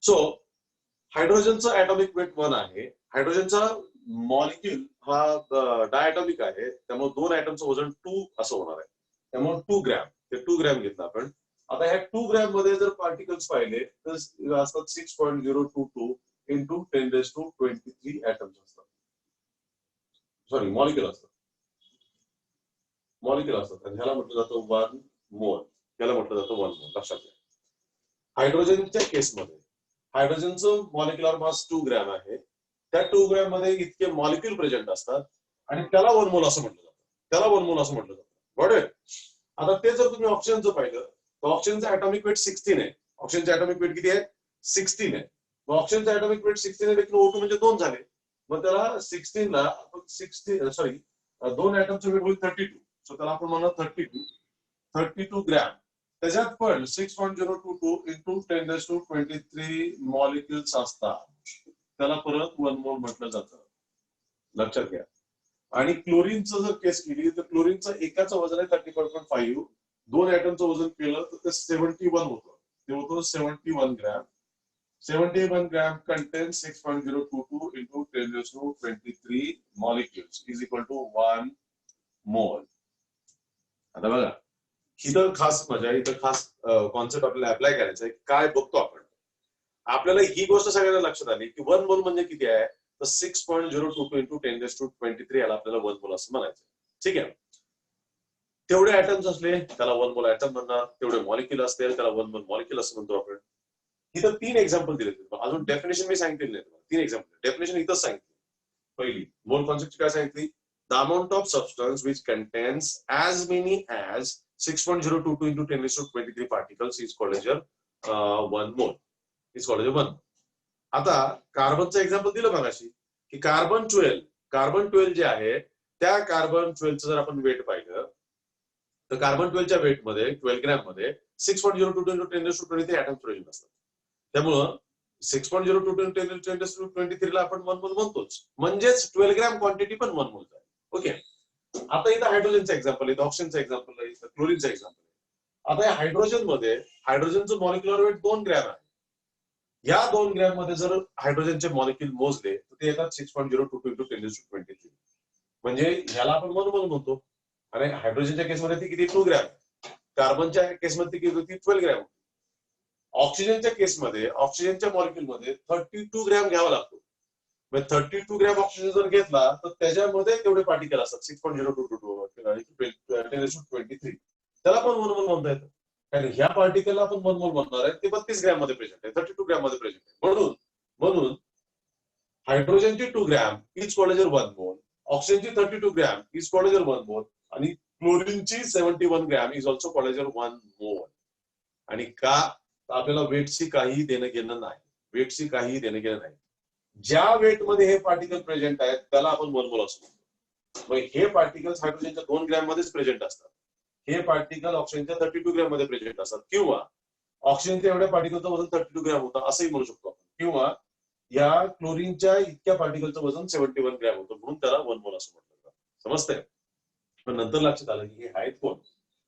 So हायड्रोजनचं atomic weight 1 आहे. हायड्रोजनचा molecule हा diatomic आहे, त्यामुळे 2 ऍटमचं वजन 2 असं होणार आहे. त्यामुळे 2 ग्रॅम, ते 2 ग्रॅम घेतलं आपण. आता ह्या 2 ग्रॅम मध्ये जर पार्टिकल्स पाहिले तर असतात 6.022 इंटू 10⁻23 ऍटम्स असतात. सॉरी, मॉलिक्यूल असतात. मॉलिक्यूल असतात आणि ह्याला म्हटलं जातं 1 मोल. याला म्हटलं जातं 1 मोल. लक्षात घ्या. हायड्रोजनच्या केसमध्ये हायड्रोजनचं मॉलिक्युलर मास 2 ग्रॅम आहे. त्या 2 ग्रॅम मध्ये इतके मॉलिक्यूल प्रेझेंट असतात आणि त्याला 1 मोल असं म्हटलं जातं. त्याला 1 मोल असं म्हटलं जातं. बरोबर. आता ते जर तुम्ही ऑक्सिजनचं पाहिलं तर ऑक्सिजनचं ऍटॉमिक वेट 16 आहे. ऑक्सिजनचं ऍटॉमिक वेट किती आहे? 16 आहे. मग ऑक्सिजनचं ऍटॉमिक वेट 16 आहे, लेकिन O2 म्हणजे 2 झाले. मग त्याला 16 ला आपण 16 सॉरी 2 ऍटमचं वेट होईल 32. सो त्याला आपण म्हणू 32 ग्रॅम. त्याच्यात पण 6.022 इंटू 10⁻23 मॉलिक्युल्स असतात. त्याला परत 1 मोल म्हटलं जातं. लक्षात घ्या. आणि क्लोरीनचं जर केस केली तर क्लोरीनचं एकाचं वजन आहे 34.5. 2 ऍटमचं वजन केलं तर ते 71 होतं. ते होतं 71 gram. 71 gram contains 6.022 into 10⁻23 molecules is equal to 1 mole. आता बघा, इथं खास मजा, इथं खास कॉन्सेप्ट आपल्याला अप्लाय करायचा आहे. काय बघतो आपण? आपल्याला ही गोष्ट सगळ्यांना लक्षात आली की 1 मोल म्हणजे किती आहे? तर 6.022 into 10⁻23 याला आपल्याला 1 मोल असं म्हणायचं. ठीक आहे. तेवढे ऍटम्स असले त्याला 1 मोल ऍटम म्हणणार, तेवढे मॉलिक्यूल असतील त्याला 1 मोल मॉलिक्यूल असं म्हणतो आपण. इथं 3 एक्झाम्पल दिले. अजून डेफिनेशन मी सांगितलेली नाही. 3 एक्झाम्पल डेफिनेशन इथंच सांगितली. पहिली मोल कॉन्सेप्ट काय सांगितली? The amount of substance which contains as many as 6.022 into 10⁻23 particles is called as 1 mole. is called as 1. आता कार्बनचं एक्झाम्पल दिलं मगाशी की कार्बन 12 जे आहे त्या कार्बन 12चं जर आपण वेट पाहिलं तर कार्बन 12च्या वेट मध्ये 12 ग्रॅम मध्ये 6.022 into 10⁻23 ऍटम्स प्रेझेंट असतात. त्यामुळं 6.022 into 10⁻23 ला आपण 1 मोल म्हणतोच. म्हणजेच 12 ग्रॅम क्वांटिटी पण 1 मोल आहे. ओके. आता इथं हायड्रोजनचं एक्झाम्पल आहे, ऑक्सिजनचं एक्झाम्पल आहे, क्लोरीनचं एक्झाम्पल आहे. आता या हायड्रोजन मध्ये हायड्रोजनचं मॉलिक्युलर वेट 2 ग्रॅम आहे. या 2 ग्रॅम मध्ये जर हायड्रोजनचे मॉलिक्यूल मोजले तर ते येतात 6.022 into 10⁻23. म्हणजे ह्याला आपण 1 मोल म्हणतो. आणि हायड्रोजनच्या केसमध्ये ती किती? 2 ग्रॅम. कार्बनच्या केसमध्ये किती होती? 12 ग्रॅम. ऑक्सिजनच्या केसमध्ये ऑक्सिजनच्या मॉलिक्यूलमध्ये 32 ग्रॅम घ्यावा लागतो. म्हणजे 32 ग्रॅम ऑक्सिजन जर घेतला तर त्याच्यामध्ये तेवढे पार्टिकल असतात 6.022 10⁻23. त्याला पण 1 मोल म्हणता येतं. कारण ह्या पार्टिकलला आपण 1 मोल म्हणणार आहे ते 32 ग्रॅम मध्ये प्रेझेंट आहे, 32 ग्रॅम मध्ये प्रेझेंट आहे. म्हणून हायड्रोजनची 2 ग्रॅम इज कॉल्ड एज 1 मोल, ऑक्सिजनची 32 gram is called as 1 mole आणि क्लोरीनची 71 gram is also called as 1 mole. आणि का? आपल्याला वेटशी काही देणं घेणं नाही. वेटशी काही देणं घेणं नाही. ज्या वेट मध्ये हे पार्टिकल प्रेझेंट आहेत त्याला आपण 1 मोल असं म्हणतो. मग हे पार्टिकल्स हायड्रोजनच्या 2 ग्रॅम मध्येच प्रेझेंट असतात. हे पार्टिकल ऑक्सिजनच्या 32 ग्रॅम मध्ये प्रेझेंट असतात. किंवा ऑक्सिजनच्या एवढ्या पार्टिकलचं वजन 32 ग्रॅम होतं असंही म्हणू शकतो आपण. किंवा या क्लोरीनच्या इतक्या पार्टिकलचं वजन 71 ग्रॅम होतं म्हणून त्याला 1 मोल असं म्हटलं जातं. समजतंय? पण नंतर लक्षात आलं की हे आहेत कोण?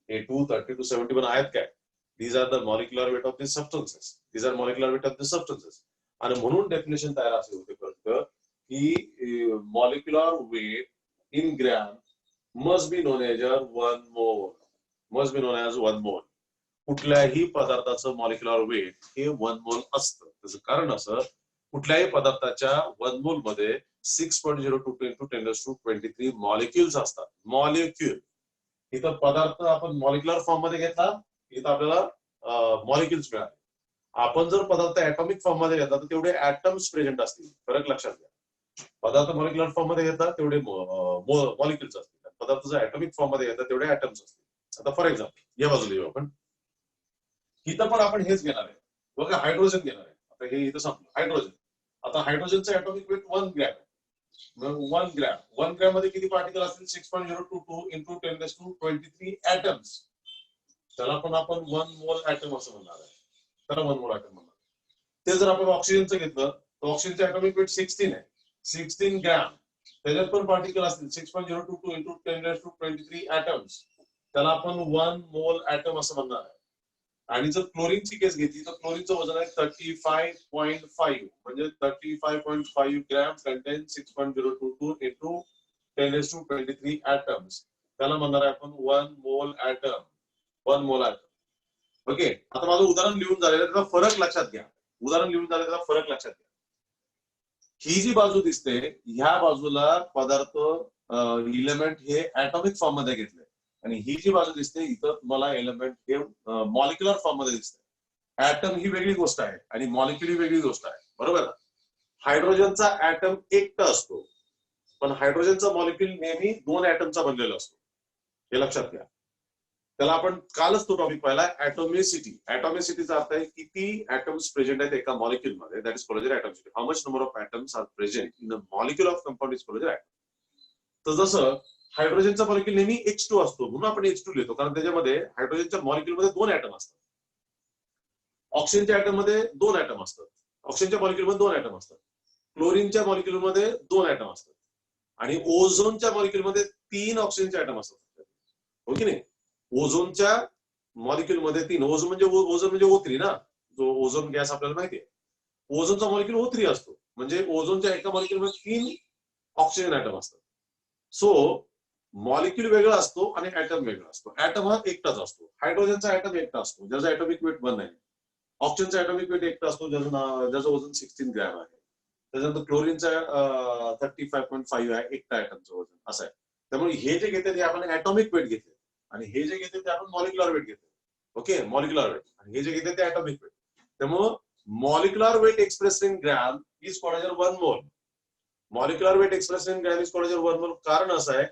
हे 2, 32, 71 आहेत काय? These are the molecular weight of these substances. These are molecular weight of these substances. आणि म्हणून डेफिनेशन तयार असे होते कळतं की molecular weight in gram must be known as 1 mole. Must be known as 1 मोल. कुठल्याही पदार्थाचं मॉलिक्युलर वेट हे 1 मोल असतं. त्याचं कारण असं, कुठल्याही पदार्थाच्या 1 मोल मध्ये 6.022 into 10⁻23 मॉलिक्युल्स असतात. मॉलिक्युल. इथं पदार्थ आपण मॉलिक्युलर फॉर्म मध्ये घेतला, इथं आपल्याला मॉलिक्युल्स मिळाले. आपण जर पदार्थ ऍटॉमिक फॉर्म मध्ये घेतला तर तेवढे ऍटम्स प्रेझेंट असतील. फरक लक्षात घ्या. पदार्थ मॉलिक्युलर फॉर्म मध्ये घेतला तेवढे मॉलिक्युल्स असतील. पदार्थ जर ऍटॉमिक फॉर्म मध्ये घेतला तेवढे ऍटम्स असतील. आता फॉर एक्झाम्पल या बाजूला येऊ आपण. इथं पण आपण हेच घेणार आहे बघा, हायड्रोजन घेणार आहे. आता हे इथं संपलं हायड्रोजन. आता हायड्रोजनचं ऍटॉमिक वेट 1 ग्रॅम आहे. 1 ग्रॅम मध्ये किती पार्टिकल असतील? 6.022 into 10⁻23 ऍटम्स. त्याला पण आपण 1 मोल ऍटम असं म्हणणार आहे. त्याला 1 मोल ऍटम म्हणणार. ते जर आपण ऑक्सिजनचं घेतलं तर ऑक्सिजनचं ऍटॉमिक वेट 16 आहे. 16 ग्रॅम. त्याच्यात पण पार्टिकल असतील 6.022 into 10⁻23 ऍटम्स. त्याला आपण 1 मोल ऍटम असं म्हणणार आहे. आणि जर क्लोरीनची केस घेतली तर क्लोरीनचं वजन आहे 35.5 म्हणजे 35.5 ग्रॅम कंटेन 6.022 into 10⁻23 atoms. त्याला म्हणणार आहे आपण 1 मोल ॲटम. 1 मोल ॲटम. ओके, आता माझं उदाहरण लिहून झालेलं त्याचा फरक लक्षात घ्या. उदाहरण लिहून झालेला त्याचा फरक लक्षात घ्या. ही जी बाजू दिसते ह्या बाजूला पदार्थ इलेमेंट हे ऍटॉमिक फॉर्म मध्ये घेतले आणि ही जी बाजू दिसते इथं तुम्हाला एलिमेंट हे मॉलिक्युलर फॉर्म मध्ये दिसते. ऍटम ही वेगळी गोष्ट आहे आणि मॉलिक्युल ही वेगळी गोष्ट आहे, बरोबर ना. हायड्रोजनचा ऍटम एकटा असतो पण हायड्रोजनचा मॉलिक्युल नेहमी 2 ऍटमचा बनलेला असतो, हे लक्षात घ्या. त्याला आपण कालच तो टॉपिक पाहिला, ऍटॉमिसिटी. ऍटॉमिसिटीचा अर्थ आहे किती ऍटम्स प्रेझेंट आहेत एका मॉलिक्युल मध्ये, that is called as atomicity. How much number of atoms are present in a molecule of compound is called as atom. तर जसं हायड्रोजनचा मॉलिक्युल नेहमी H2 असतो म्हणून आपण H2 लिहितो, कारण त्याच्यामध्ये हायड्रोजनच्या मॉलिक्युल मध्ये 2 ऍटम असतात. ऑक्सिजनच्या ऍटम मध्ये 2 ऍटम असतात. ऑक्सिजनच्या मॉलिक्युल मध्ये 2 ऍटम असतात. क्लोरीनच्या मॉलिक्युल मध्ये 2 ऍटम असतात आणि ओझोनच्या मॉलिक्युल मध्ये 3 ऑक्सिजनचे ऍटम असतात, हो की नाही. ओझोनच्या मॉलिक्युल मध्ये 3. ओझोन म्हणजे O3 ना, जो ओझोन गॅस आपल्याला माहितीये. ओझोनचा मॉलिक्युल O3 असतो म्हणजे ओझोनच्या एका मॉलिक्युल मध्ये 3 ऑक्सिजन ऍटम असतात. सो मॉलिक्युल वेगळा असतो आणि ऍटम वेगळा असतो. ऍटम हा एकटाच असतो. हायड्रोजनचा ऍटम एकटा असतो ज्याचा ऍटॉमिक वेट 1 आहे. ऑक्सिजनचा ऍटॉमिक वेट एकटा असतो ज्याचं वजन 16 ग्रॅम आहे. त्याच्यानंतर क्लोरीनचा 35.5 आहे एकटा ऍटमचं वजन, असं आहे. त्यामुळे हे जे घेते ते आपण ऍटॉमिक वेट घेते आणि हे जे घेते ते आपण मॉलिक्युलर वेट घेतो. Okay, molecular weight. आणि हे जे घेते ते ऍटॉमिक वेट. त्यामुळे molecular weight expressed in gram is called as 1 mole. Molecular weight expressed in gram is called as 1 mole. कारण असं आहे,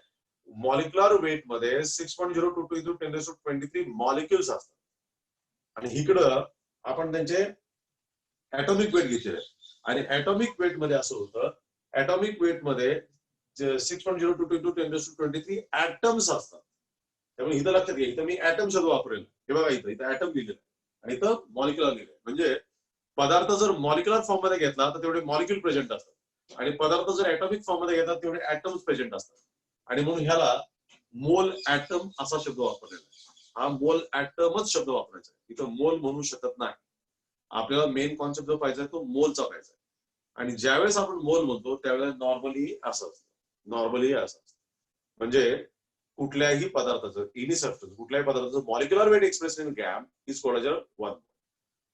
मॉलिक्युलर वेट मध्ये 6.022 into 10⁻23 मॉलिक्युल्स असतात आणि इकडं आपण त्यांचे ऍटॉमिक वेट घेतलेले आणि ऍटॉमिक वेट मध्ये असं होतं, ऍटॉमिक वेट मध्ये 6.022 into 10⁻23 ऍटम्स असतात. त्यामुळे इथं लक्षात घ्या, इथं मी ऍटम शब्द वापरेल. हे बघा, इथं ऍटम लिहिलेलं आणि इथं मॉलिक्युलर लिहिलंय. म्हणजे पदार्थ जर मॉलिक्युलर फॉर्म मध्ये घेतला तर तेवढे मॉलिक्युल प्रेझेंट असतात आणि पदार्थ जर ऍटॉमिक फॉर्म मध्ये घेतला तेवढे ऍटम्स प्रेझेंट असतात. आणि म्हणून ह्याला मोल ऍटम असा शब्द वापरलेला आहे. हा मोल ऍटमच शब्द वापरायचा आहे, इथं मोल म्हणू शकत नाही. आपल्याला मेन कॉन्सेप्ट जो पाहिजे तो मोलचा पाहिजे. आणि ज्यावेळेस आपण मोल म्हणतो त्यावेळेस नॉर्मली असं असतं. म्हणजे कुठल्याही पदार्थाचं, एनी सबस्टन्स, कुठल्याही पदार्थाचं molecular weight express in gram is called as 1.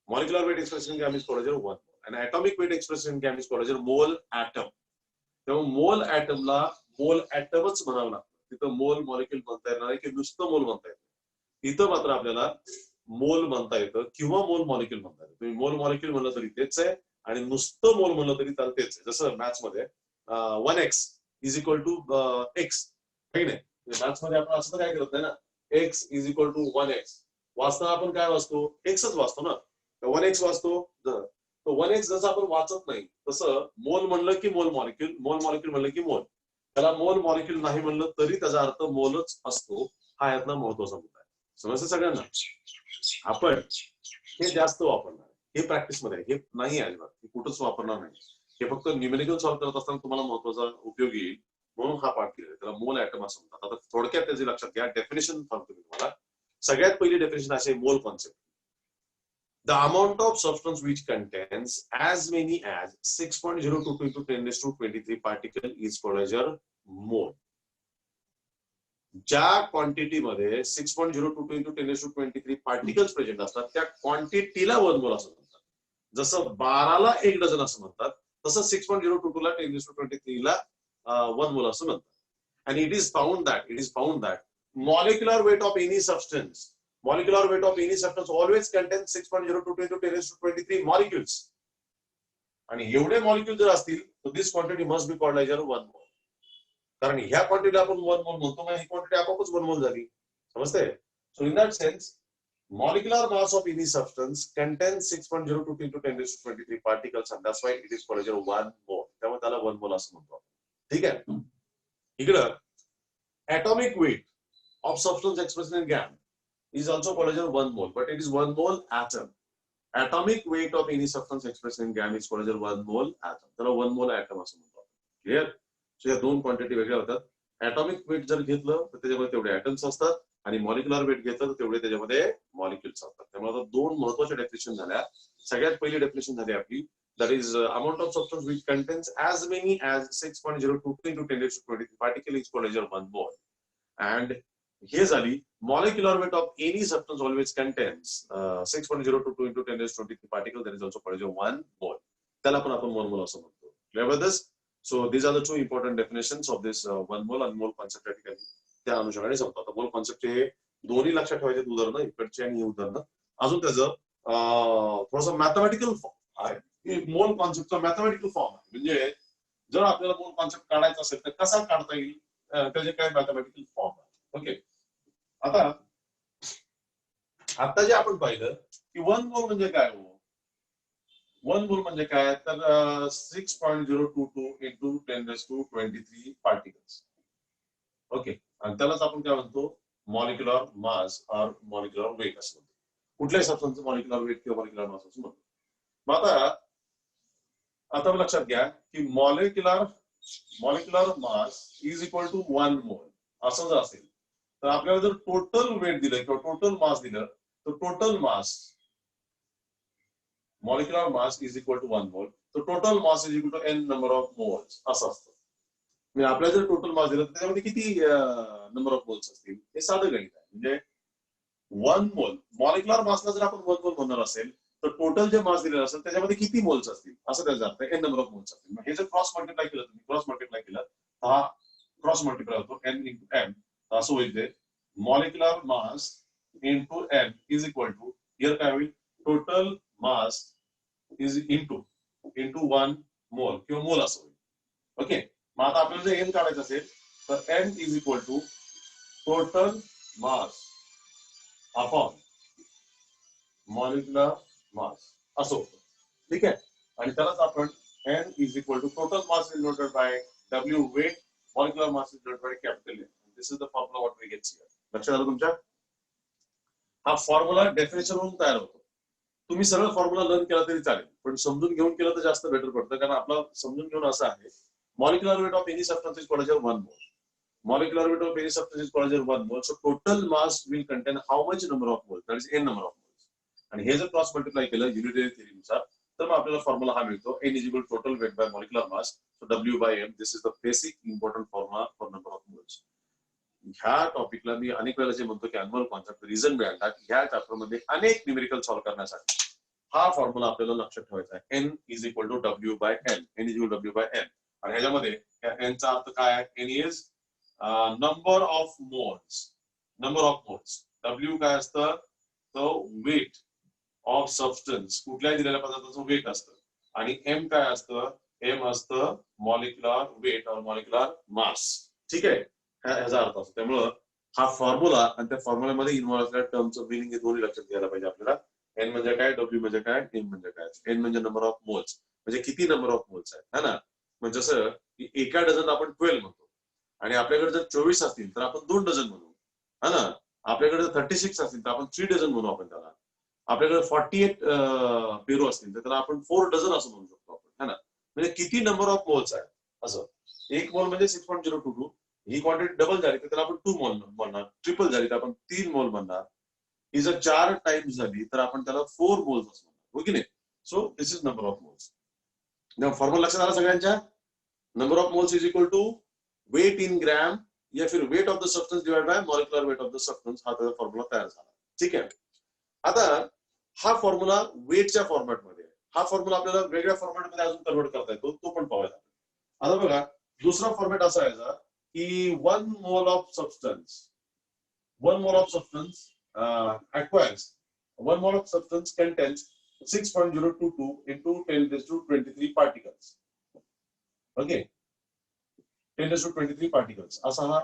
Molecular weight express in gram is called as 1 आणि atomic weight express in gram is called as mole atom. तेव्हा मोल ऍटमला मोल ऍटमच म्हणावं लागतं. तिथं मोल मॉलिक्युल म्हणता येणार नाही की नुसतं मोल म्हणता येतं. इथं मात्र आपल्याला मोल म्हणता येतं किंवा मोल मॉलिक्युल म्हणता येतं. तुम्ही मोल मॉलिक्युल म्हणलं तरी तेच आहे आणि नुसतं मोल म्हणलं तरी त्याला तेच आहे. जसं मॅथ्स मध्ये 1x is equal to x, काही नाही. मॅथ्स मध्ये आपण असं काय करत नाही ना, x is equal to 1x. वाचताना आपण काय वाचतो, एक्सच वाचतो ना, 1x वाचतो. तो 1x जसं आपण वाचत नाही तसं मोल म्हणलं की मोल मॉलिक्युल, मोल मॉलिक्युल म्हणलं की मोल. त्याला मोल मॉलिक्युल नाही म्हणलं तरी त्याचा अर्थ मोलच असतो. हा यातला महत्वाचा मुद्दा आहे. समजतं सगळ्यांना. आपण हे जास्त वापरणार, हे प्रॅक्टिस मध्ये हे नाही अजिबात, हे कुठंच वापरणार नाही. हे फक्त न्यूमेरिकल सॉल्व्ह करत असताना तुम्हाला महत्वाचा उपयोग येईल म्हणून हा पाठ केला. त्याला मोल ऍटम असं म्हणतात. आता थोडक्यात त्याची लक्षात घ्या, डेफिनेशन सांगतो मी तुम्हाला. सगळ्यात पहिली डेफिनेशन असे mole concept. The amount of substance which contains as many as 6.022 into 10⁻23 particle is called as a mole. ज्या क्वांटिटीमध्ये 6.022 into 10⁻23 पार्टिकल्स प्रेझेंट असतात त्या क्वांटिटीला 1 मोल असं म्हणतात. जसं 12ला 1 डझन असं म्हणतात तसं 6.022 ला 10⁻23 ला 1 मोल असं म्हणतात. And it is found that molecular weight of any substance always contains 6.022 into 10⁻23 molecules. आणि एवढे मॉलिक्युल जर असतील तर this quantity must be called as 1 mole. कारण ह्या क्वांटिटी आपण 1 मोल म्हणतो, मग ही क्वांटिटी आपोआपच 1 मोल झाली. समजते? So in that sense molecular mass of any substance contains 6.022 into 10⁻23 particles and that's why it is called as 1 mole. त्यामुळे त्याला 1 मोल असं म्हणतो. ठीक आहे. इकडं atomic weight of substance expressed in gram is also called as 1 mole, but it is 1 mole atom. Atomic weight of any substance expressed in gram is called as 1 mole atom. त्याला 1 mole atom असं म्हणतो. Clear? So या दोन quantity वेगळ्या होतात. Atomic weight जर घेतलं तर त्याच्यामध्ये तेवढे ऍटम्स असतात आणि मॉलिक्युलर वेट घेतलं तर तेवढे त्याच्यामध्ये मॉलिक्युल्स असतात. त्यामुळे आता दोन महत्वाच्या डेफिनेशन झाल्या. सगळ्यात पहिली डेफिनेशन झाली आपली, that is amount of substance which contains as many as 6.022 into 10 raised to 23 particle is called as your 1 mole. And here झाली molecular weight of any substance always contains 6.022 into 10 raised to 23 particle, that is also called as your 1 mole. त्याला पण आपण 1 mole असं म्हणतो. Clear with this? So these are the two important definitions of this 1 mole and mole concept. त्या अनुषंगाने सांगतो. आता mole concept हे दोन्ही लक्षात ठेवायचे उदाहरणं, इकडचे आणि ही उदाहरणं. अजून त्याचं थोडंसं मॅथमॅटिकल फॉर्म आहे. मोल कॉन्सेप्टचा मॅथमॅटिकल फॉर्म आहे. म्हणजे जर आपल्याला मोल कॉन्सेप्ट काढायचा असेल तर कसा काढता येईल, त्याचे काय मॅथमॅटिकल फॉर्म आहे. ओके, आता जे आपण पाहिलं की 1 मोल म्हणजे काय हो. 1 मोल म्हणजे काय तर 6.022 into 10 raised to 23 particles. Okay, आणि त्यालाच आपण काय म्हणतो मॉलिक्युलर मास और मॉलिक्युलर वेट असं म्हणतो. कुठल्याही सबस्टन्सचं मॉलिक्युलर वेट किंवा मॉलिक्युलर मास असं म्हणतो. मग आता लक्षात घ्या की molecular mass is equal to 1 mole असं जर असेल तर आपल्याला जर टोटल वेट दिलं किंवा टोटल मास दिलं तर total mass molecular mass is equal to 1 mole, तर total mass is equal to n number of moles असं असतं. म्हणजे आपल्याला जर टोटल मास दिलं तर त्याच्यामध्ये किती नंबर ऑफ मोल्स असतील हे साधं गणित आहे. म्हणजे 1 मोल मॉलिक्युलर मासला जर आपण 1 मोल म्हणणार असेल तर टोटल जे मास दिलेलं असेल त्याच्यामध्ये किती मोल्स असतील असं त्याचा अर्थ आहे. n नंबर ऑफ मोल्स असतील. हे जर क्रॉस मल्टिप्लाय केलं, तुम्ही क्रॉस मल्टिप्लाय केलं हा क्रॉस मल्टिप्लाय होतो n into m, असं होईल ते molecular mass into m is equal to, here काय होईल टोटल मास इज इंटू 1 मोल किंवा मोल असं होईल. ओके, मग आता आपल्याला जर n काढायचं असेल तर n is equal to total mass upon molecular mass असं होतं. ठीक आहे, आणि त्यालाच आपण n is equal to total mass denoted by w weight, molecular mass denoted by capital N. This is the formula what we get here. लक्षात आलं तुमच्या? हा फॉर्म्युला डेफिनेशन वरून तयार होतो. तुम्ही सरळ फॉर्म्युला लर्न केला तरी चालेल, पण समजून घेऊन केलं तर जास्त बेटर पडतं. कारण आपलं समजून घेऊन असं आहे, molecular weight of any substance is called as 1 mole. Molecular weight of any substance is called as 1 mole. So total mass will contain how much number of moles? That is n number of moles. आणि हे जर cross multiply केलं unitary थेअरीनुसार तर मग आपल्याला formula हा मिळतो n is equal to total weight by molecular mass. So w by m, this is the basic important formula for number of moles. ह्या टॉपिकला मी अनेक वेळेला जे म्हणतो की अनमोल कॉन्सेप्ट रिझन मिळाला की ह्या चॅप्टर मध्ये अनेक न्यूमेरिकल सॉल्व्ह करण्यासाठी हा फॉर्म्युला आपल्याला लक्षात ठेवायचा आहे. n is equal to w by n. n is equal to w by n. आणि ह्याच्यामध्ये n चा अर्थ काय आहे? n is number of moles. Number of moles. w काय असतं? तो वेट ऑफ सबस्टन्स, कुठल्याही दिलेल्या पदार्थाचं वेट असतं. आणि m काय असतं? m असतं मॉलिक्युलर वेट और मॉलिक्युलर मास. ठीक आहे, ह्याचा अर्थ असतो. त्यामुळं हा फॉर्म्युला आणि त्या फॉर्म्युल्यामध्ये इन्व्हॉल्व असलेल्या टर्मचं मिनिंग हे दोन्ही लक्षात घ्यायला पाहिजे आपल्याला. n म्हणजे काय, w म्हणजे काय, m म्हणजे काय. n म्हणजे नंबर ऑफ मोल्स, म्हणजे किती नंबर ऑफ मोल्स आहेत, है ना. म्हणजे जसं की एका डझन आपण 12 म्हणतो आणि आपल्याकडे जर 24 असतील तर आपण 2 डझन म्हणू, है ना. आपल्याकडे जर 36 असतील तर आपण 3 डझन म्हणू आपण त्याला. आपल्याकडे 48 पेरू असतील तर त्याला आपण 4 डझन असं म्हणू शकतो आपण, है ना. म्हणजे किती नंबर ऑफ मोल्स आहेत असं. एक मोल म्हणजे 6.022. ही क्वांटिटी डबल झाली तर त्याला आपण 2 मोल म्हणणार, ट्रिपल झाली तर आपण 3 मोल म्हणणार. ही जर 4 टाइम्स झाली तर आपण त्याला 4 मोल्स असं म्हणणार, हो की नाही. So this is number of moles. Formula लक्षात आला सगळ्यांच्या? Number of moles is equal to weight in gram या फिर weight of the substance divide by molecular weight of the substance. हा त्याचा फॉर्म्युला तयार झाला. ठीक आहे, आता हा फॉर्म्युला वेटच्या फॉर्मॅटमध्ये, हा फॉर्म्युला आपल्याला वेगळ्या फॉर्मॅटमध्ये अजून कन्वर्ट करता येतो, तो पण पाहूया. आता बघा, दुसरा फॉर्मॅट असा आहे की 1 mole of substance, 1 mole of substance acquires 1 mole of substance contains 6.022 into 10 raised to 23 particles. Okay, 10 raised to 23 particles असा हा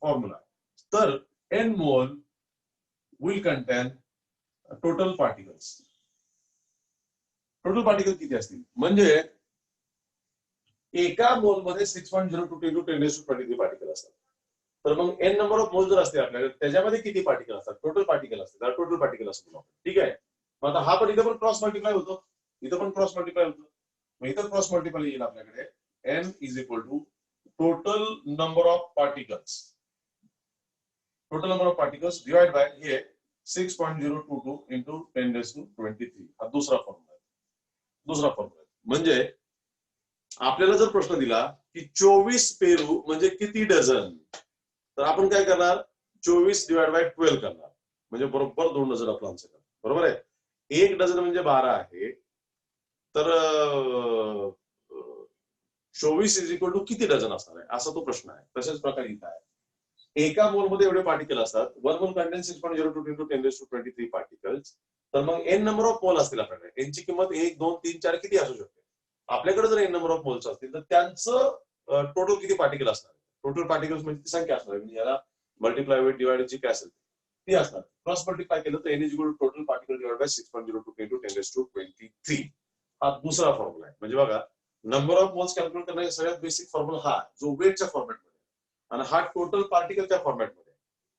फॉर्म्युला आहे. तर n mole will contain total particles. Total particle किती असतील? म्हणजे एका मोल मध्ये 6.022 into 10 raised to 23 पार्टिकल असतात. तर मग n नंबर ऑफ मोल जर असते आपल्याकडे त्याच्यामध्ये किती पार्टिकल असतात? टोटल पार्टिकल असतात, त्याला टोटल पार्टिकल असतो. ठीक आहे, मग आता हा पण इथं पण क्रॉस मल्टिप्लाय होतो, इथं पण क्रॉस मल्टिप्लाय होतो. मग इथं क्रॉस मल्टिप्लाय येईल आपल्याकडे n is equal to total number of particles. Total number of particles divide by हे 6.022 into 10⁻23 हा दुसरा फॉर्म्युला आहे. दुसरा फॉर्म्युला म्हणजे आपल्याला जर प्रश्न दिला की 24 पेरू म्हणजे किती डझन, तर आपण काय करणार 24 डिवाइड बाय 12 करणार म्हणजे बरोबर 2 डझन आपला आन्सर करणार. बरोबर आहे. 1 डझन म्हणजे 12 आहे. तर 24 इज इक्वल टू किती डझन असणार आहे असा तो प्रश्न आहे. तशाच प्रकारे इथं आहे. एका मोल मध्ये एवढे पार्टिकल असतात. 1 मोल कंटेन्स 6.02 into 10⁻23 पार्टिकल्स. तर मग एन नंबर ऑफ मोल असतील आपल्याकडे. एनची किंमत 1 2 3 4 किती असू शकते. आपल्याकडे जर एन नंबर ऑफ मोल्स असतील तर त्यांचं टोटल किती पार्टिकल असणार. टोटल पार्टिकल्स म्हणजे ती संख्या असणार म्हणजे याला मल्टिप्लाय विथ डिवाइड जी काय असेल ती असणार. क्रॉस मल्टिप्लाय केलं तर n is equal to total particle divide by 6.02 into 10⁻23 हा दुसरा फॉर्म्युला आहे. म्हणजे बघा नंबर ऑफ मोल्स कॅल्क्युलेट करण्याचा सगळ्यात बेसिक फॉर्म्युला हा जो वेटच्या फॉर्मॅटमध्ये आणि हा टोटल पार्टिकलच्या फॉर्मॅटमध्ये.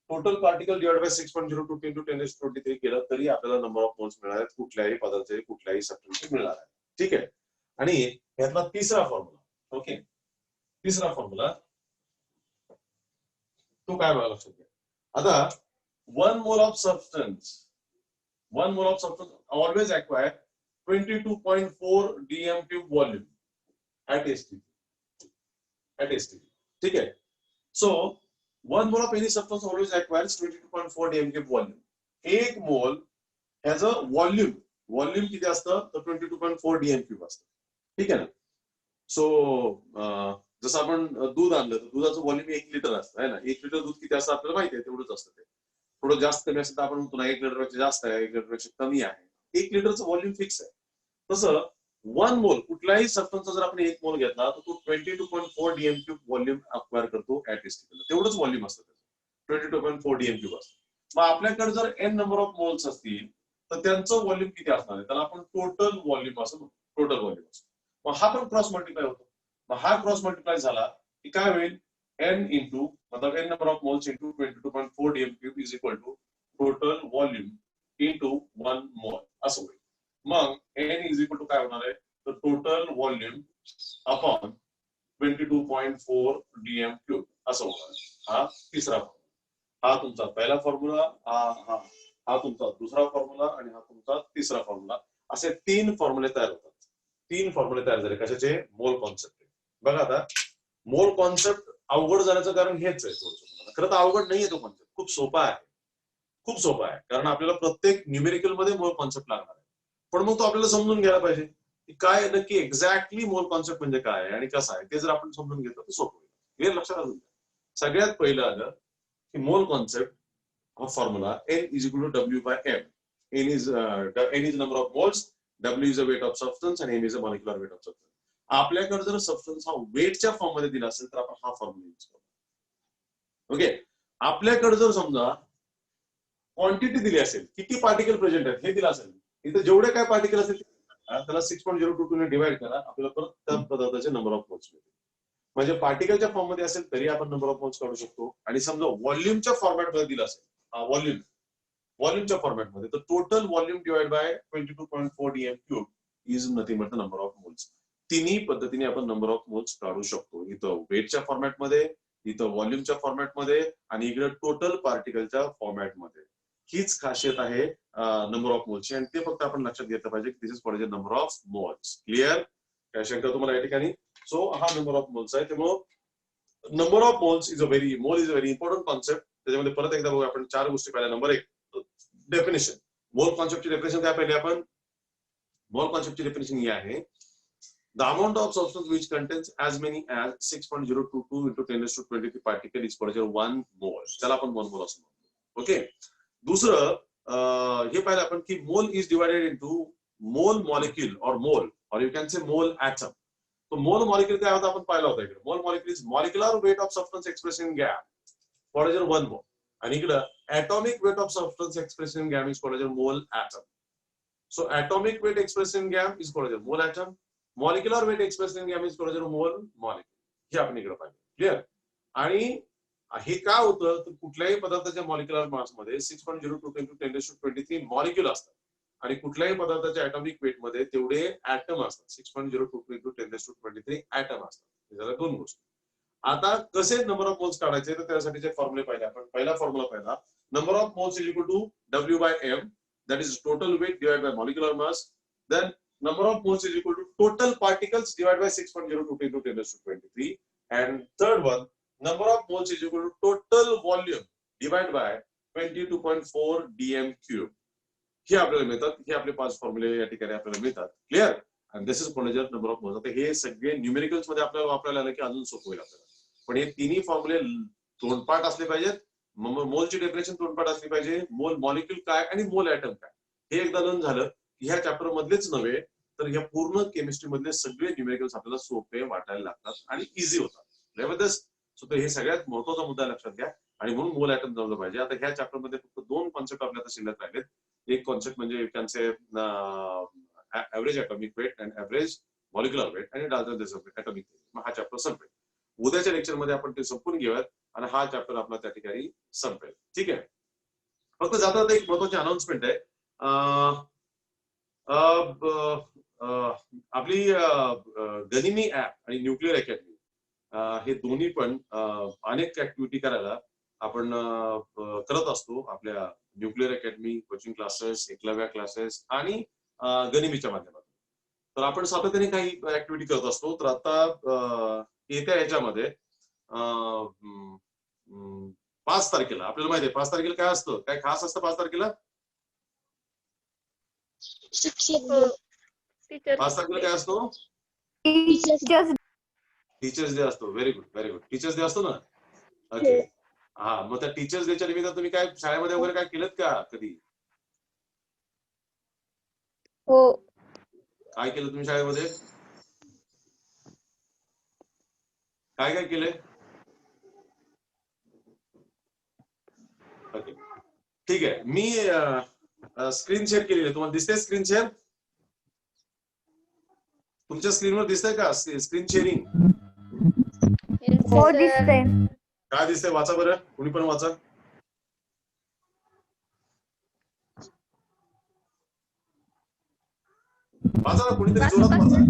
Total particle divide by 6.02 into 10⁻23 केलं तरी आपल्याला नंबर ऑफ मोल्स मिळणार आहेत कुठल्याही पदार्थाचे कुठल्याही सबस्टन्सचे मिळणार आहे. ठीक आहे. आणि यातला तिसरा फॉर्म्युला ओके तिसरा फॉर्म्युला तो काय बघा लक्षात घ्या. आता 1 mole of substance always acquire 22.4 dm³ volume at STP. ठीक आहे. So 1 mole of any substance always acquires 22.4 dm³ volume. 1 मोल ह्याच व्हॉल्यूम किती असतं तर 22.4 dm³ असतं. ठीक आहे ना. सो जसं आपण दूध आणलं तर दुधाचं व्हॉल्यूम 1 लिटर असतं आहे ना. 1 लिटर दूध किती असतं आपल्याला माहिती आहे तेवढंच असतं. ते थोडं जास्त कमी असेल तर आपण म्हणतो ना 1 लिटरपेक्षा जास्त आहे 1 लिटरपेक्षा कमी आहे. 1 लिटरचं व्हॉल्यूम फिक्स आहे. तसं 1 मोल कुठल्याही सबस्टन्सचा जर आपण 1 मोल घेतला तर तो 22.4 dm³ व्हॉल्यूम अक्वायर करतो ऍट एसटीपी. तेवढंच व्हॉल्यूम असतं त्याचं 22.4 dm³ असतं. मग आपल्याकडे जर एन नंबर ऑफ मोल्स असतील तर त्यांचं व्हॉल्यूम किती असणार आहे त्याला आपण टोटल व्हॉल्यूम असं म्हणतो. टोटल व्हॉल्यूम असतो. मग हा पण क्रॉस मल्टिप्लाय होतो. मग हा क्रॉस मल्टिप्लाय झाला की काय होईल एन इंटू मतलब n number of moles into 22.4 dm³ is equal to total volume into 1 mole असं होईल. मग एन इज इक्वल टू काय होणार आहे तर टोटल व्हॉल्यूम अपॉन 22.4 dm³ असं होणार. हा तिसरा फॉर्म्युला. हा तुमचा पहिला फॉर्म्युला हा तुमचा दुसरा फॉर्म्युला आणि हा तुमचा तिसरा फॉर्म्युला. असे 3 फॉर्म्युले तयार होतात. 3 फॉर्म्युले तयार झाले कशाचे मोल कॉन्सेप्ट. बघा आता मोल कॉन्सेप्ट अवघड जाण्याचं कारण हेच आहे. थोडंसं खरं तर अवघड नाहीये तो कॉन्सेप्ट. खूप सोपा आहे. खूप सोपा आहे कारण आपल्याला प्रत्येक न्यूमेरिकल मध्ये मोल कॉन्सेप्ट लागणार आहे. पण मग तो आपल्याला समजून घ्यायला पाहिजे की काय नक्की एक्झॅक्टली मोल कॉन्सेप्ट म्हणजे काय आहे आणि कसं आहे ते जर आपण समजून घेतलं तर सोपं होईल. क्लिअर लक्षात आलं. सगळ्यात पहिलं आलं की मोल कॉन्सेप्ट हा formula N is equal to W by M. N is number of moles, W is the weight of substance and M is the molecular weight of substance. आपल्याकडे जर सबस्टन्स हा वेटच्या फॉर्म मध्ये दिला असेल तर आपण हा फॉर्म्युला यूज करू. ओके. आपल्याकडे जर समजा क्वांटिटी दिली असेल किती पार्टिकल प्रेझेंट आहेत हे दिलं असेल इथं जेवढे काय पार्टिकल असतील त्याला 6.022 ने डिवाइड करा आपल्याला परत त्या पदार्थाचे नंबर ऑफ मोल्स मिळतील. म्हणजे पार्टिकलच्या फॉर्म मध्ये असेल तरी आपण नंबर ऑफ मोल्स काढू शकतो. आणि समजा व्हॉल्यूमच्या फॉर्मॅट मध्ये दिलं असेल व्हॉल्यूमच्या फॉर्मॅट मध्ये तर total volume divide by 22.4 dm³ is nothing but the number of moles. तिन्ही पद्धतीने आपण नंबर ऑफ मोल्स काढू शकतो. इथं वेटच्या फॉर्मॅट मध्ये इथं व्हॉल्यूमच्या फॉर्मॅट मध्ये आणि इकडे टोटल पार्टिकलच्या फॉर्मॅट मध्ये. हीच खासियत आहे नंबर ऑफ मोल्सची आणि ते फक्त आपण लक्षात घेतलं पाहिजे की this is for the number of moles. Clear काय शंका तुम्हाला या ठिकाणी. सो हा नंबर ऑफ मोल्स आहे. त्यामुळे number of moles is a very important concept. त्याच्यामध्ये परत एकदा बघूया आपण 4 गोष्टी पाहिल्या. Number 1 definition. मोल कॉन्सेप्टची डेफिनेशन काय पाहिली आपण. मोल कॉन्सेप्टची डेफिनेशन ही आहे the amount of substance which contains as many as 6.022 into 10⁻23 particle is called 1 mole. त्याला आपण 1 मोल असं म्हणतो. ओके. दुसरं हे पाहिलं आपण की मोल इज डिवायडेड इनटू मोल मॉलिक्यूल और मोल और यू कॅन से मोल ऍटम. तो मोल मॉलिक्यूल काय होता आपण पाहिला होता इकडे. Mole molecule is molecular weight of substance express in gram called 1 mole. आणि इकडे atomic weight of substance expressed in gram is called as mole atom. So atomic weight expressed in gram is called as mole atom. Molecular weight expressed in gram is called as mole molecule. हे आपण इकडे पाहिजे. Clear. आणि हे काय होतं तर कुठल्याही पदार्थाच्या मॉलिक्युलर मास मध्ये 6.022 into 10⁻23 मॉलिक्यूल असतात आणि कुठल्याही पदार्थाच्या atomic weight मध्ये तेवढे ऍटम असतात. 6.022 into 10⁻23 ऍटम असतात. हे झालं 2 गोष्टी. आता कसे नंबर ऑफ मोल्स काढायचे तर त्यासाठीचे फॉर्म्युले पाहिले आपण. पहिला फॉर्म्युला पहिला, number of moles is equal to W/M, that is total weight divided by molecular mass. Then number of moles is equal to total particles divided by 6.02 into 10 raised to 23. And third one, number of moles is equal to total volume divided by 22.4 dm cube. हे आपल्याला मिळतात. हे आपले 5 फॉर्म्युले या ठिकाणी आपल्याला मिळतात. Clear? आणि this is called number of moles. आता हे सगळे न्यूमेरिकल्स मध्ये आपल्याला वापरायला आलं की अजून सोपं होईल आपल्याला. पण हे तिन्ही फॉर्म्युले तोंडपाठ असले पाहिजेत. मोलची डेफिनेशन तोंडपाठ असली पाहिजे. मोल मॉलिक्यूल काय आणि मोल ऍटम काय हे एकदा लर्न झालं की ह्या चॅप्टर मधलेच नव्हे तर ह्या पूर्ण केमिस्ट्री मधले सगळे न्यूमेरिकल्स आपल्याला सोपे वाटायला लागतात आणि इझी होतात. सो हे सगळ्यात महत्वाचा मुद्दा लक्षात घ्या. आणि म्हणून मोल ऍटम जमलं पाहिजे. आता ह्या चॅप्टर मध्ये फक्त 2 कॉन्सेप्ट आपल्याला शिल्लक राहिलेत. एक कॉन्सेप्ट म्हणजे you can say average atomic weight and average molecular weight आणि डाल्टन ऍटॉमिक वेट. मग हा चॅप्टर संपेल. उद्याच्या लेक्चर मध्ये आपण ते संपून घेऊयात आणि हा चॅप्टर आपला त्या ठिकाणी संपेल. ठीक आहे. फक्त जाता एक महत्वाची अनाउन्समेंट आहे. आपली गनिमी ऍप आणि न्यूक्लिअर अकॅडमी हे दोन्ही पण अनेक ऍक्टिव्हिटी करायला आपण करत असतो. आपल्या nuclear academy coaching classes, Eklavya classes आणि गनिमीच्या माध्यमातून. तर आपण सातत्याने काही ऍक्टिव्हिटी करत असतो. तर आता येत्या ह्याच्यामध्ये 5 तारखेला आपल्याला माहिती आहे 5 तारखेला काय असतं, काय खास असतं 5 तारखेला? 5 तारखेला काय असतो? टीचर्स डे असतो. Very good, very good. Teachers day असतो ना. ओके. हा, मग त्या टीचर्स डेच्या निमित्तानं तुम्ही काय शाळेमध्ये वगैरे काय केलं का कधी? हो. काय केलं तुम्ही शाळेमध्ये? काय काय केलंय? ओके, ठीक आहे. मी स्क्रीन शेअर केलेली आहे. तुम्हाला दिसते स्क्रीन शेअर? तुमच्या स्क्रीनवर दिसतंय का स्क्रीन शेअरिंग? हो दिसतंय. काय दिसतंय वाचा बरं, कुणी पण वाचा. वाचा ना, कुणीतरी जोरात वाचा.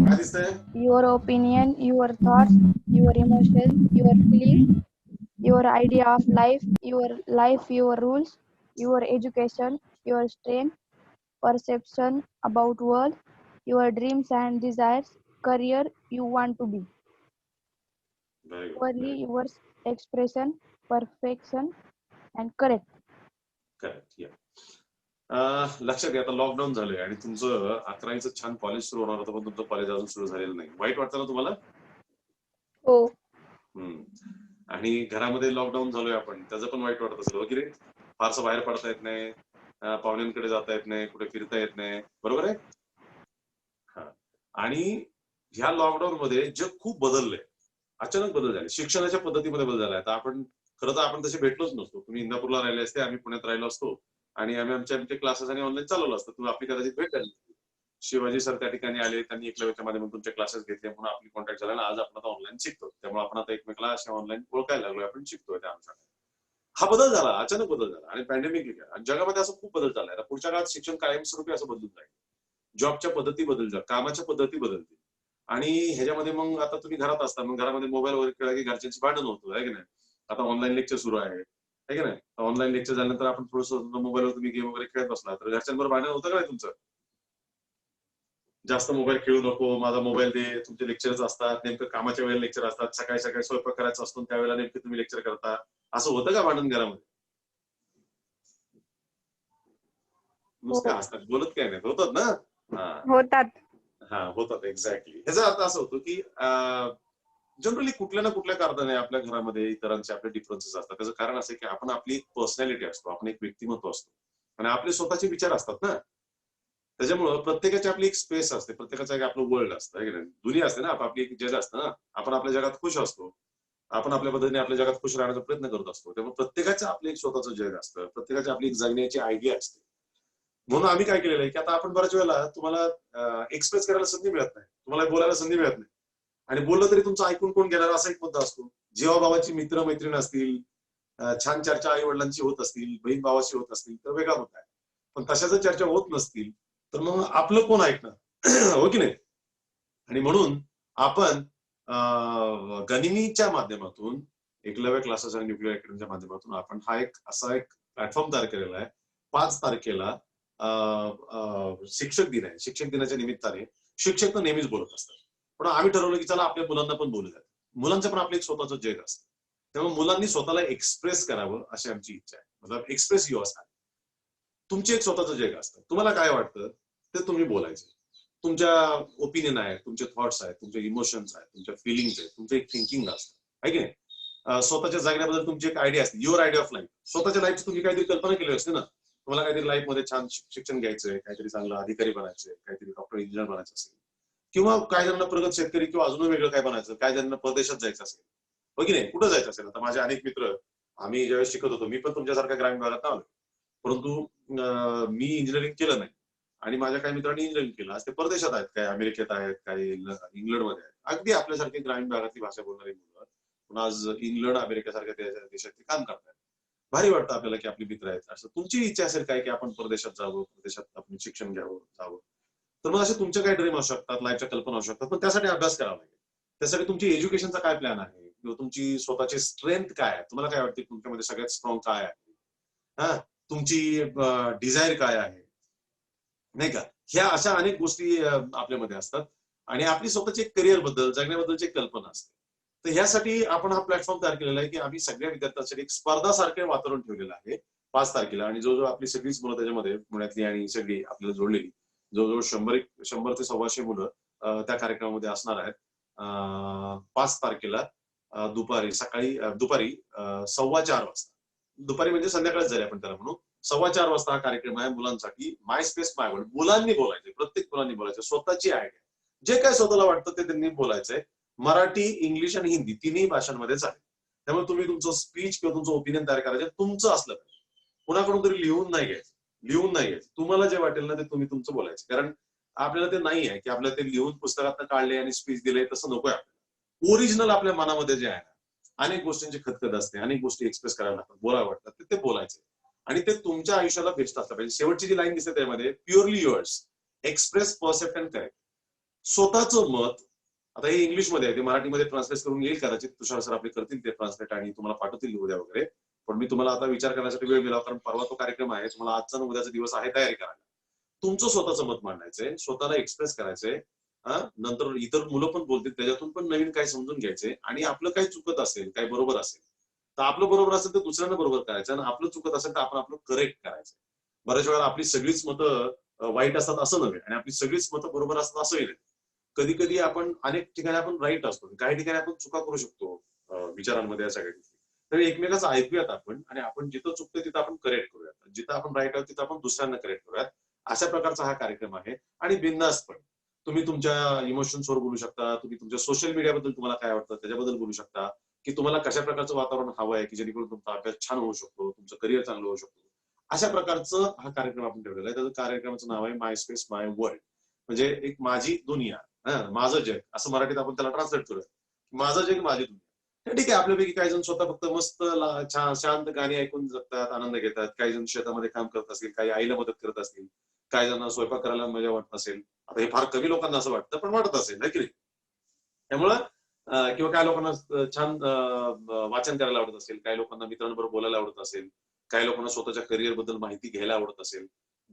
काय दिसतंय? Your opinion, your thoughts, your emotions, your feelings, your idea of life, your rules, your education, your strength, perception about world, your dreams and desires, career you want to be. Very good. Only your expression, perfection and correct. Correct. लक्षात घ्या, आता lockdown झालंय आणि तुमचं 11वीचं छान college सुरू होणार होतं, पण तुमचं कॉलेज अजून सुरू झालेलं नाही. वाईट वाटतं ना तुम्हाला? हो. आणि घरामध्ये लॉकडाऊन झालोय आपण, त्याचं पण वाईट वाटत असेल वगैरे. फारसं बाहेर पडता येत नाही, पाहुण्यांकडे जाता येत नाही, कुठे फिरता येत नाही. बरोबर आहे? हा. आणि ह्या लॉकडाऊन मध्ये जग खूप बदललंय. अचानक बदल झाले. शिक्षणाच्या पद्धतीमध्ये बदल झालाय. आता आपण खरं तर आपण तसे भेटलोच नसतो. तुम्ही इंदापूरला राहिले असते, आम्ही पुण्यात राहिलो असतो आणि आम्ही आमचे क्लासेस आणि ऑनलाईन चालवलं असतं. तुम्ही आपली कदाचित भेट झाली. शिवाजी सर त्या ठिकाणी आले, त्यांनी एकलव्याच्या माध्यमातून तुमचे क्लासेस घेतले, म्हणून आपली कॉन्टॅक्ट झाला आणि आज आपण आता ऑनलाईन शिकतो. त्यामुळे आपण आता एकमेकाला अशा ऑनलाईन ओळखायला लागलोय, आपण शिकतोय त्या अनुषंगाने. हा बदल झाला, अचानक बदल झाला आणि पॅन्डेमिक आणि जगामध्ये असं खूप बदल झालाय. पुढच्या काळात शिक्षण कायमस्वरूपी असं बदलून जाईल. जॉबच्या पद्धती बदलतात, कामाच्या पद्धती बदलतील आणि ह्याच्यामध्ये मग आता तुम्ही घरात असता, मग घरामध्ये मोबाईल वगैरे खेळला की घरच्यांची भांडण होतं, आहे की नाही? आता ऑनलाईन लेक्चर सुरू आहे की नाही? ऑनलाईन लेक्चर झाल्यानंतर आपण थोडंसं मोबाईलवर तुम्ही गेम वगैरे खेळत बसला तर घरच्यांबरोबर भांडण होतं का नाही तुमचं? जास्त मोबाईल खेळू नको, माझा मोबाईल दे. तुमचे लेक्चर्स असतात, नेमकं कामाच्या वेळेला लेक्चर असतात, सकाळी सकाळी स्वयंपाक करायचा असतो त्यावेळेला नेमकं तुम्ही लेक्चर करता. असं होतं का भांडण घरामध्ये? नुसतं हसतात, बोलत काय नाही, होतात ना? होतात. हा, होतात. एक्झॅक्टली. ह्याचा अर्थ असं होतो की जनरली कुठल्या ना कुठल्या कारणाने आपल्या घरामध्ये इतरांचे आपले डिफरन्सेस असतात. त्याचं कारण असं की आपण आपली एक पर्सनॅलिटी असतो, आपण एक व्यक्तिमत्व असतो आणि आपले स्वतःचे विचार असतात ना. त्याच्यामुळं प्रत्येकाची आपली एक स्पेस असते, प्रत्येकाचं एक आपलं वर्ल्ड असतं, आहे की नाही? दुनिया असते ना, आपली एक जग असतं ना. आपण आपल्या जगात खुश असतो, आपण आपल्या पद्धतीने आपल्या जगात खुश राहण्याचा प्रयत्न करत असतो. त्यामुळे प्रत्येकाचं आपलं एक स्वतःचं जग असतं, प्रत्येकाची आपली एक जगण्याची आयडिया असते. म्हणून आम्ही काय केलेलं आहे की आता आपण बऱ्याच वेळेला तुम्हाला एक्सप्रेस करायला संधी मिळत नाही, तुम्हाला बोलायला संधी मिळत नाही आणि बोललं तरी तुमचं ऐकून कोण घेणार असा एक मुद्दा असतो. जीवाभावाची मित्र मैत्रीण असतील, छान चर्चा आई वडिलांची होत असतील, बहीण भावाची होत असतील तर वेगळा मुद्दा आहे. पण तशा जर चर्चा होत नसतील तर मग आपलं कोण ऐकणार? हो की नाही? आणि म्हणून आपण गनिमीच्या माध्यमातून, एकलव्य क्लासेस आणि न्यूक्लिअर अकॅडमीच्या माध्यमातून आपण हा एक असा एक प्लॅटफॉर्म तयार केलेला आहे. 5 तारखेला शिक्षक दिन आहे. शिक्षक दिनाच्या निमित्ताने शिक्षक तर नेहमीच बोलत असतात, पण आम्ही ठरवलं की चला आपल्या मुलांना पण बोलूयात. मुलांचं पण आपलं एक स्वतःचं जग असतं, त्यामुळे मुलांनी स्वतःला एक्सप्रेस करावं अशी आमची इच्छा आहे. मतलब एक्सप्रेस युअर सेल्फ. तुमचे एक स्वतःचं जग असतं, तुम्हाला काय वाटतं ते तुम्ही बोलायचं. तुमच्या ओपिनियन आहे, तुमचे थॉट्स आहेत, तुमचे इमोशन्स आहेत, तुमच्या फिलिंग्स आहेत, तुमचं एक थिंकिंग असतं, आहे की नाही. स्वतःच्या जगण्याबद्दल तुमची एक आयडिया असते, युअर आयडिया ऑफ लाईफ. स्वतःच्या लाईफची तुम्ही काहीतरी कल्पना केली असते ना. तुम्हाला काहीतरी लाईफमध्ये छान शिक्षण घ्यायचंय, काहीतरी चांगला अधिकारी बनायचंय, काहीतरी डॉक्टर इंजिनियर बनायचं असेल, किंवा काही जणांना प्रगत शेतकरी किंवा अजून वेगळं काय बनायचं, काही जणांना परदेशात जायचं असेल, हो की नाही, कुठं जायचं असेल. आता माझे अनेक मित्र, आम्ही ज्यावेळेस शिकत होतो, मी पण तुमच्यासारख्या ग्रामीण भागात आलो, परंतु मी इंजिनिअरिंग केलं नाही आणि माझ्या काही मित्रांनी इंजिनिअरिंग केलं. आज ते परदेशात आहेत, काही अमेरिकेत आहेत, काही इंग्लंडमध्ये आहेत. अगदी आपल्यासारखी ग्रामीण भागातली भाषा बोलणारी मुलं पण आज इंग्लंड अमेरिकेसारख्या देशात ते काम करतात. भारी वाटतं आपल्याला की आपले मित्र आहेत. असं तुमची इच्छा असेल काय की आपण परदेशात जावं, परदेशात आपण शिक्षण घ्यावं जावं, तर मग असे तुमचे काही ड्रीम असू शकतात, लाईफच्या कल्पना असू शकतात, पण त्यासाठी अभ्यास करावा लागेल. त्यासाठी तुमची एज्युकेशनचा काय प्लॅन आहे किंवा तुमची स्वतःची स्ट्रेंथ काय आहे, तुम्हाला काय वाटते तुमच्यामध्ये सगळ्यात स्ट्रॉंग काय आहे, हा, तुमची डिझायर काय आहे, नाही का. ह्या अशा अनेक गोष्टी आपल्यामध्ये असतात आणि आपली स्वतःची एक करिअर बद्दल, जगण्याबद्दलची एक कल्पना असते. तर ह्यासाठी आपण हा प्लॅटफॉर्म तयार केलेला आहे की आम्ही सगळ्या विद्यार्थ्यांसाठी एक स्पर्धासारखे वातावरण ठेवलेलं आहे 5 तारखेला. आणि जो आपली सगळीच मुलं त्याच्यामध्ये पुण्यातली आणि सगळी आपल्याला जोडलेली जवळजवळ 100 ते 125 मुलं त्या कार्यक्रमामध्ये असणार आहेत. 5 तारखेला दुपारी 4:15 वाजता. दुपारी म्हणजे संध्याकाळच झाली आपण त्याला म्हणू. 4:15 वाजता हा कार्यक्रम आहे मुलांसाठी. माय स्पेस माय वर्ल्ड. मुलांनी बोलायचे, प्रत्येक मुलांनी बोलायचं, स्वतःची आयडिया, जे काय स्वतःला वाटतं ते त्यांनी बोलायचंय. मराठी, इंग्लिश आणि हिंदी तिन्ही भाषांमध्ये चालेल. त्यामुळे तुम्ही तुमचं स्पीच किंवा तुमचं ओपिनियन तयार करायचं तुमचं असलं पाहिजे. कुणाकडून तरी लिहून नाही घ्यायचं. तुम्हाला जे वाटेल ना ते तुम्ही तुमचं बोलायचं. कारण आपल्याला ते नाही आहे की आपल्याला ते लिहून पुस्तकात काढले आणि स्पीच दिले, तसं नकोय आपल्याला. ओरिजिनल आपल्या मनामध्ये जे आहे ना, अनेक गोष्टींची खतखत असते, अनेक गोष्टी एक्सप्रेस करायला लागतात, बोलायला वाटतात, ते बोलायचे आणि ते तुमच्या आयुष्याला बेस्ट असलं पाहिजे. शेवटची जी लाईन दिसते त्यामध्ये, purely yours, express, percept and correct. स्वतःचं मत. आता हे इंग्लिशमध्ये आहे, ते मराठीमध्ये ट्रान्सलेट करून येईल कदाचित, तुषार सर आपले करतील ते ट्रान्सलेट आणि तुम्हाला पाठवतील उद्या वगैरे. पण मी तुम्हाला आता विचार करण्यासाठी वेळ दिला, कारण परवा तो कार्यक्रम आहे, तुम्हाला आजचा आणि उद्याचा दिवस आहे तयारी करायला. तुमचं स्वतःचं मत मांडायचंय, स्वतःला एक्सप्रेस करायचंय. नंतर इतर मुलं पण बोलतील, त्याच्यातून पण नवीन काही समजून घ्यायचंय. आणि आपलं काही चुकत असेल, काही बरोबर असेल तर आपलं बरोबर असेल तर दुसऱ्यांना बरोबर करायचं, आणि आपलं चुकत असेल तर आपण आपलं करेक्ट करायचं. बऱ्याच वेळा आपली सगळीच मतं वाईट असतात असं नव्हे, आणि आपली सगळीच मतं बरोबर असतात असंही नाही. कधी कधी आपण अनेक ठिकाणी आपण राईट असतो, काही ठिकाणी आपण चुका करू शकतो विचारांमध्ये, या सगळ्या गोष्टी. तर एकमेकाचं ऐकूयात आपण, आणि आपण जिथं चुकतोय तिथं आपण करेक्ट करूयात, जिथं आपण राईट आहोत तिथं आपण दुसऱ्यांना करेक्ट करूयात. अशा प्रकारचा हा कार्यक्रम आहे. आणि बिंदास पण तुम्ही तुमच्या इमोशन्सवर बोलू शकता, तुम्ही तुमच्या सोशल मीडियाबद्दल तुम्हाला काय वाटतं त्याच्याबद्दल बोलू शकता, की तुम्हाला कशा प्रकारचं वातावरण हवं आहे की जेणेकरून तुमचा अभ्यास छान होऊ शकतो, तुमचं करिअर चांगलं होऊ शकतो. अशा प्रकारचं हा कार्यक्रम आपण ठेवलेला आहे. त्याचं कार्यक्रमाचं नाव आहे माय स्पेस माय वर्ल्ड, म्हणजे एक माझी दुनिया, माझं जग, असं मराठीत आपण त्याला ट्रान्सलेट करूया. माझं जग माझी दुनिया. तर ठीक आहे, आपल्यापैकी काही जण स्वतः फक्त मस्त छान शांत गाणी ऐकून जगतात, आनंद घेतात, काही जण शेतामध्ये काम करत असतील, काही आईला मदत करत असतील, काही जणांना स्वयंपाक करायला मजा वाटत असेल. आता हे फार कमी लोकांना असं वाटतं, पण वाटत असेल ना की नाही. त्यामुळं किंवा काही लोकांना छान वाचन करायला आवडत असेल, काही लोकांना मित्रांबरोबर बोलायला आवडत असेल, काही लोकांना स्वतःच्या करिअर बद्दल माहिती घ्यायला आवडत असेल.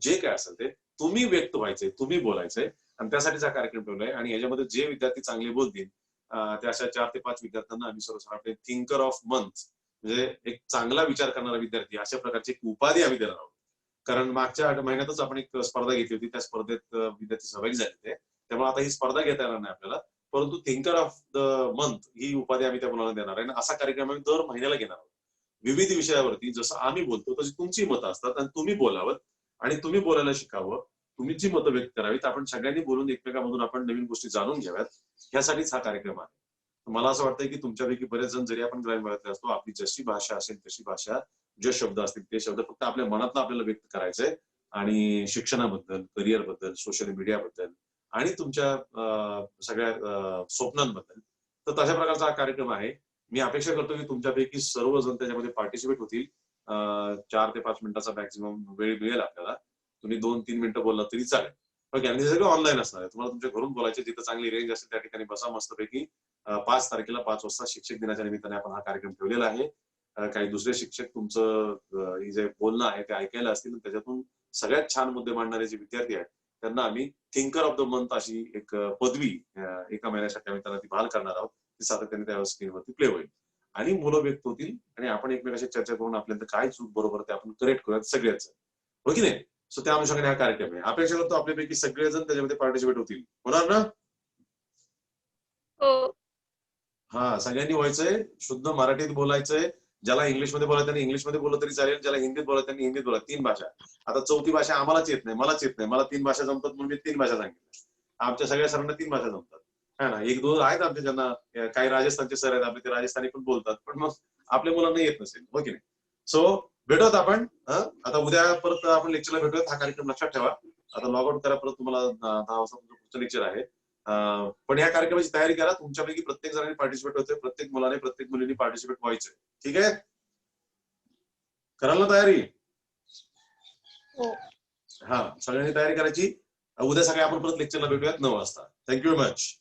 जे काय असेल ते तुम्ही व्यक्त व्हायचंय, तुम्ही बोलायचंय, आणि त्यासाठीच हा कार्यक्रम ठेवलाय. आणि याच्यामध्ये जे विद्यार्थी चांगले बोलतील त्या अशा 4 ते 5 विद्यार्थ्यांना आम्ही सर्वसाधारण थिंकर ऑफ मंथ, म्हणजे एक चांगला विचार करणारा विद्यार्थी, अशा प्रकारची एक उपाधी आम्ही देणार आहोत. कारण मागच्या महिन्यातच आपण एक स्पर्धा घेतली होती, त्या स्पर्धेत विद्यार्थी सहभागी झाले होते. त्यामुळे आता ही स्पर्धा घेता येणार नाही आपल्याला, परंतु थिंकर ऑफ द मंथ ही उपाधी आम्ही त्या मुलांना देणार आहे. आणि असा कार्यक्रम आम्ही दर महिन्याला घेणार आहोत. विविध विषयावरती जसं आम्ही बोलतो तशी तुमची मतं असतात, आणि तुम्ही बोलावं आणि तुम्ही बोलायला शिकावं, तुम्ही जी मतं व्यक्त करावीत. आपण सगळ्यांनी बोलून एकमेकांमधून आपण नवीन गोष्टी जाणून घ्याव्यात, ह्यासाठीच हा कार्यक्रम आहे. मला असं वाटतंय की तुमच्यापैकी बरेच जण, जरी आपण ग्रामीण भागातले असतो, आपली जशी भाषा असेल तशी भाषा, जे शब्द असतील ते शब्द फक्त आपल्या मनातलं आपल्याला व्यक्त करायचंय. आणि शिक्षणाबद्दल, करिअरबद्दल, सोशल मीडियाबद्दल आणि तुमच्या सगळ्या स्वप्नांबद्दल, तर तशा प्रकारचा हा कार्यक्रम आहे. मी अपेक्षा करतो की तुमच्यापैकी सर्वजण त्याच्यामध्ये पार्टिसिपेट होतील. 4 ते 5 मिनिटाचा मॅक्सिमम वेळ मिळेल आपल्याला. तुम्ही 2-3 मिनिटं बोलला तरी चालेल. ओके. आणि हे सगळं ऑनलाईन असणार आहे. तुम्हाला तुमच्या घरून बोलायचे, जिथं चांगली रेंज असेल त्या ठिकाणी बसा मस्तपैकी, 5 तारखेला 5 वाजता शिक्षक दिनाच्या निमित्ताने आपण हा कार्यक्रम ठेवलेला आहे. काही दुसरे शिक्षक तुमचं हे जे बोलणं आहे ते ऐकायला असतील, त्याच्यातून सगळ्यात छान मुद्दे मांडणारे जे विद्यार्थी आहेत त्यांना आम्ही थिंकर ऑफ द मंथ अशी एक पदवी एका महिन्यासाठी आम्ही त्यांना ती बहाल करणार आहोत. ती सातत्याने त्या स्क्रीनवरती प्ले होईल आणि मुलं व्यक्त होतील आणि आपण एकमेकाशी चर्चा करून आपल्याला काय चूक बरोबर ते आपण करेक्ट करूयात सगळ्याच, हो की नाही? सो त्या अनुषंगाने हा कार्यक्रम आहे. अपेक्षा करतो आपल्यापैकी सगळेजण त्याच्यामध्ये पार्टिसिपेट होतील, होणार ना? हो. हा, सगळ्यांनी व्हायचंय, शुद्ध मराठीत बोलायचंय. ज्याला इंग्लिशमध्ये बोलायचं त्यांनी इंग्लिशमध्ये बोललं तरी चालेल, ज्याला हिंदीत बोलायचं त्यांनी हिंदीत बोला. 3 भाषा. आता 4थी भाषा आम्हालाच येत नाही, मलाच येत नाही. मला 3 भाषा जमतात म्हणून मी 3 भाषा सांगितल्या. आमच्या सगळ्या सरांना 3 भाषा जमतात, है ना? 1-2 आहेत आमचे ज्यांना, काही राजस्थानचे सर आहेत आपले, ते राजस्थानी पण बोलतात, पण मग आपल्या मुलांना येत नसेल, हो की नाही? सो भेटूयात आपण. आता उद्या परत आपण लेक्चरला भेटूयात. हा कार्यक्रम लक्षात ठेवा. आता लॉग आउट करा, परत तुम्हाला 10 वाजता तुमचं पुढचं लेक्चर आहे. पण या कार्यक्रमाची तयारी करा. तुमच्यापैकी प्रत्येक जणांनी पार्टिसिपेट होतोय, प्रत्येक मुलाने प्रत्येक मुलीने पार्टिसिपेट व्हायचंय, ठीक आहे? कराल ना तयारी? हो. हा, सगळ्यांनी तयारी करायची. उद्या सकाळी आपण परत लेक्चरला भेटूयात 9 वाजता. Thank you very much.